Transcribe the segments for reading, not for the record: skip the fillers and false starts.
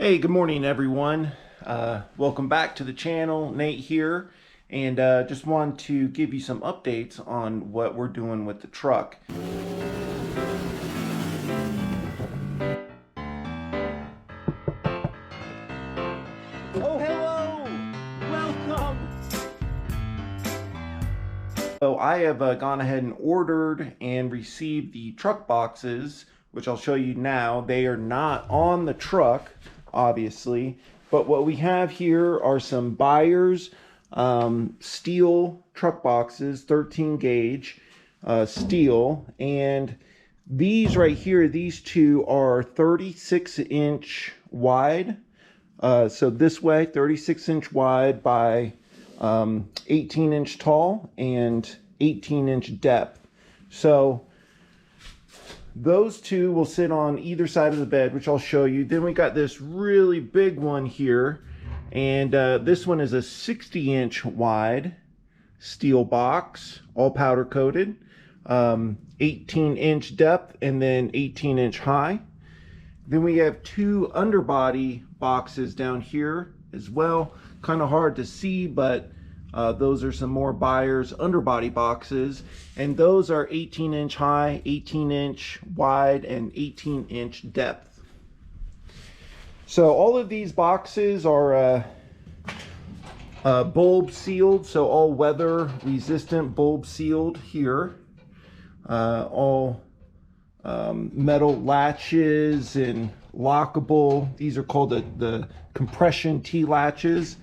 Hey, good morning everyone. Welcome back to the channel. Nate here, and just want to give you some updates on what we're doing with the truck. Oh, hello! Welcome! So I have gone ahead and ordered and received the truck boxes, which I'll show you now. They are not on the truck, obviously, but what we have here are some buyers steel truck boxes, 13 gauge steel, and these right here, these two are 36-inch wide. So this way, 36-inch wide by 18-inch tall and 18-inch depth. So those two will sit on either side of the bed, which I'll show you. Then we got this really big one here, and this one is a 60-inch wide steel box, all powder coated, 18-inch depth and then 18-inch high. Then we have two underbody boxes down here as well. Kind of hard to see, but those are some more buyers underbody boxes, and those are 18-inch high, 18-inch wide, and 18-inch depth. So all of these boxes are bulb sealed, so all weather resistant, bulb sealed here. All metal latches and lockable. These are called the compression T latches,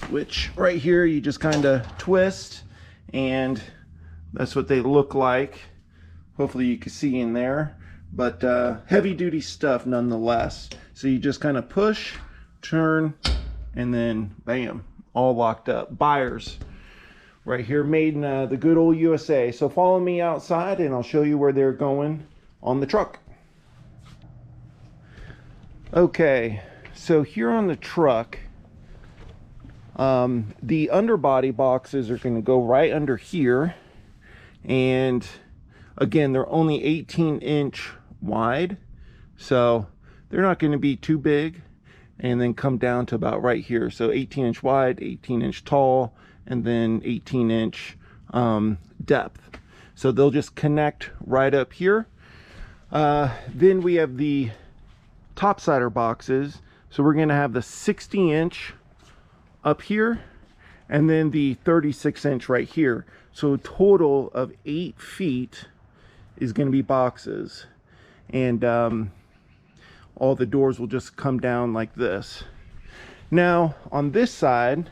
which right here you just kind of twist, and that's what they look like. Hopefully you can see in there, but heavy duty stuff nonetheless. So you just kind of push, turn, and then bam, all locked up. Buyers right here, made in the good old USA. So follow me outside and I'll show you where they're going on the truck. Okay, so here on the truck, the underbody boxes are going to go right under here, and again, they're only 18-inch wide, so they're not going to be too big, and then come down to about right here. So 18-inch wide, 18-inch tall, and then 18-inch depth. So they'll just connect right up here. Then we have the topsider boxes. So we're going to have the 60-inch up here, and then the 36-inch right here. So a total of 8 feet is going to be boxes, and all the doors will just come down like this. Now on this side,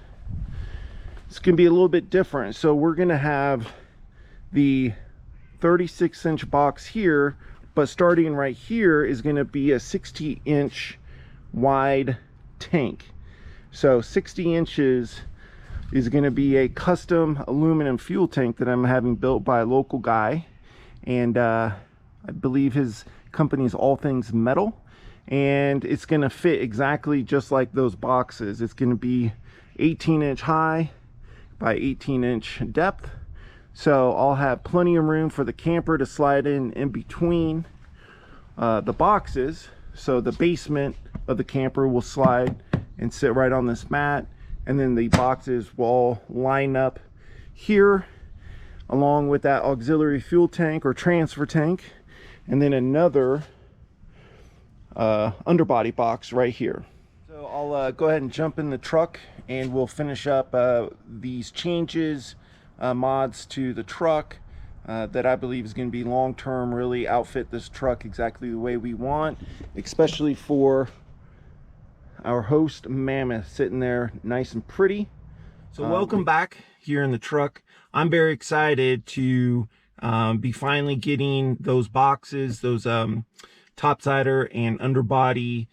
it's going to be a little bit different. So we're going to have the 36-inch box here, but starting right here is going to be a 60-inch wide tank. So 60 inches is going to be a custom aluminum fuel tank that I'm having built by a local guy, and I believe his company is All Things Metal, and it's going to fit exactly just like those boxes. It's going to be 18-inch high by 18-inch depth, so I'll have plenty of room for the camper to slide in between the boxes. So the basement of the camper will slide and sit right on this mat, and then the boxes will all line up here along with that auxiliary fuel tank or transfer tank, and then another underbody box right here. So I'll go ahead and jump in the truck, and we'll finish up these changes, mods to the truck that I believe is going to be long-term, really outfit this truck exactly the way we want, especially for our Host Mammoth sitting there nice and pretty. So welcome back here in the truck. I'm very excited to be finally getting those boxes, those topsider and underbody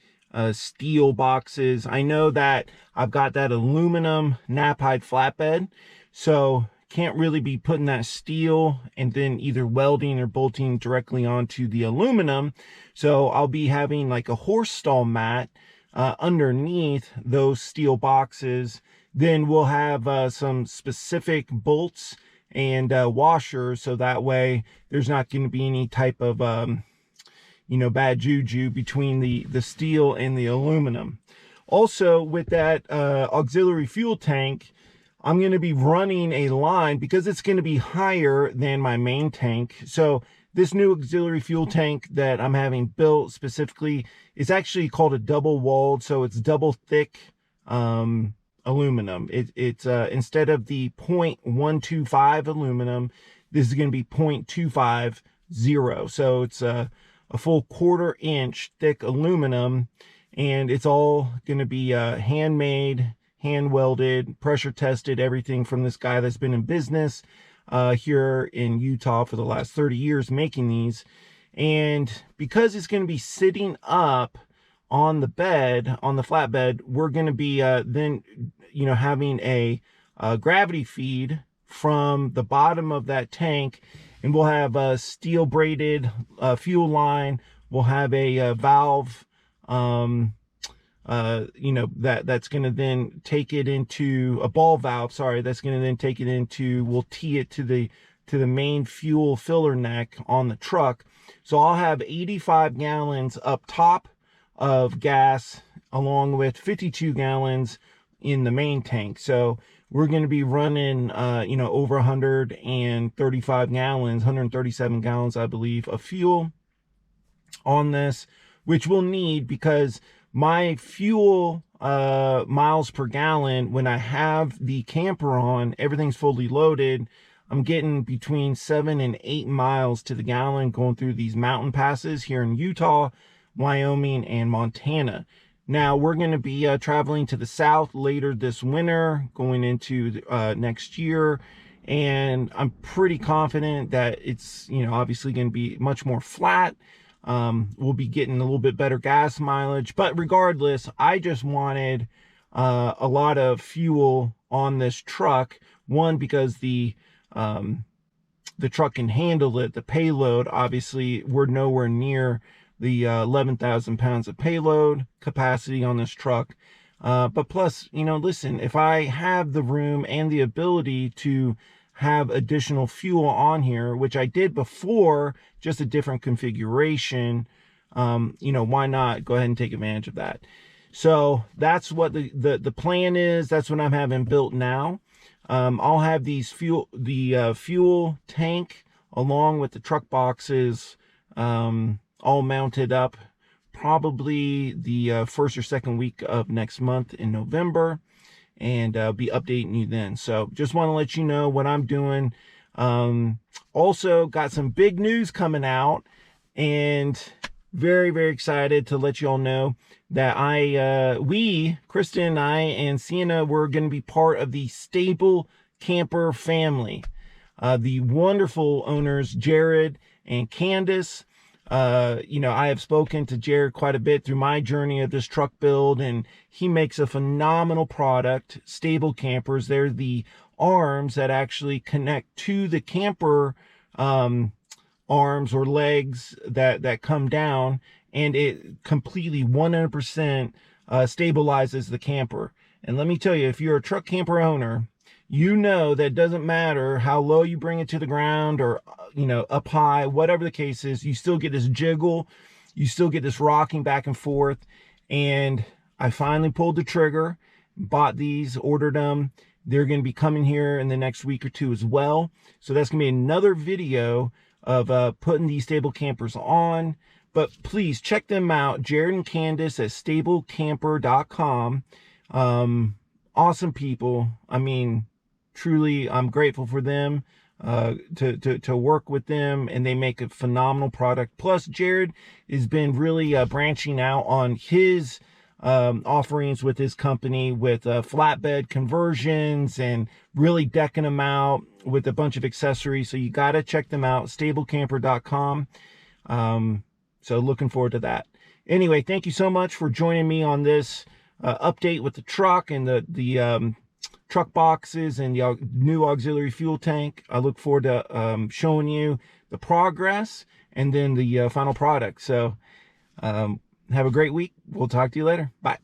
steel boxes. I know that I've got that aluminum knapheide flatbed, so can't really be putting that steel and then either welding or bolting directly onto the aluminum. So I'll be having like a horse stall mat underneath those steel boxes. Then we'll have some specific bolts and washers, so that way there's not going to be any type of bad juju between the steel and the aluminum. Also, with that auxiliary fuel tank, I'm going to be running a line because it's going to be higher than my main tank. So this new auxiliary fuel tank that I'm having built specifically is actually called a double walled. So it's double thick aluminum. It's instead of the 0.125 aluminum, this is going to be 0.250. So it's a full 1/4 inch thick aluminum, and it's all going to be handmade, hand welded, pressure tested, everything from this guy that's been in business here in Utah for the last 30 years making these. And because it's going to be sitting up on the bed, on the flatbed, we're going to be then having a gravity feed from the bottom of that tank, and we'll have a steel braided fuel line. We'll have a valve that's going to then take it into a ball valve, that's going to then take it into, we'll tee it to the main fuel filler neck on the truck. So I'll have 85 gallons up top of gas, along with 52 gallons in the main tank. So we're going to be running over 135 gallons, 137 gallons, I believe, of fuel on this, which we'll need because my fuel miles per gallon, when I have the camper on, everything's fully loaded, I'm getting between 7 and 8 miles to the gallon going through these mountain passes here in Utah, Wyoming, and Montana. Now we're going to be traveling to the south later this winter, going into next year, and I'm pretty confident that it's obviously going to be much more flat. We'll be getting a little bit better gas mileage, but regardless, I just wanted a lot of fuel on this truck. One, because the truck can handle it, the payload. Obviously, we're nowhere near the 11,000 pounds of payload capacity on this truck. But plus, listen, if I have the room and the ability to have additional fuel on here, which I did before, just a different configuration, why not go ahead and take advantage of that? So that's what the plan is. That's what I'm having built now. I'll have the fuel tank along with the truck boxes all mounted up probably the first or second week of next month in November, and I'll be updating you then. So just want to let you know what I'm doing. Also got some big news coming out, and very, very excited to let you all know that Kristen and I and Sienna, we're going to be part of the Stable Camper family. The wonderful owners, Jared and Candace. I have spoken to Jared quite a bit through my journey of this truck build, and he makes a phenomenal product. Stable campers, they're the arms that actually connect to the camper arms or legs that come down, and it completely 100% stabilizes the camper. And let me tell you, if you're a truck camper owner, you know that it doesn't matter how low you bring it to the ground or up high, whatever the case is, you still get this jiggle, you still get this rocking back and forth. And I finally pulled the trigger, bought these, ordered them. They're going to be coming here in the next week or two as well. So that's going to be another video of putting these Stable Campers on. But please check them out, Jared and Candace at stablecamper.com. Awesome people. I mean, truly, I'm grateful for them, to work with them, and they make a phenomenal product. Plus, Jared has been really branching out on his offerings with his company, with flatbed conversions, and really decking them out with a bunch of accessories. So you got to check them out, stablecamper.com. So looking forward to that. Anyway, thank you so much for joining me on this update with the truck and the truck boxes and the new auxiliary fuel tank. I look forward to showing you the progress and then the final product. So have a great week. We'll talk to you later. Bye.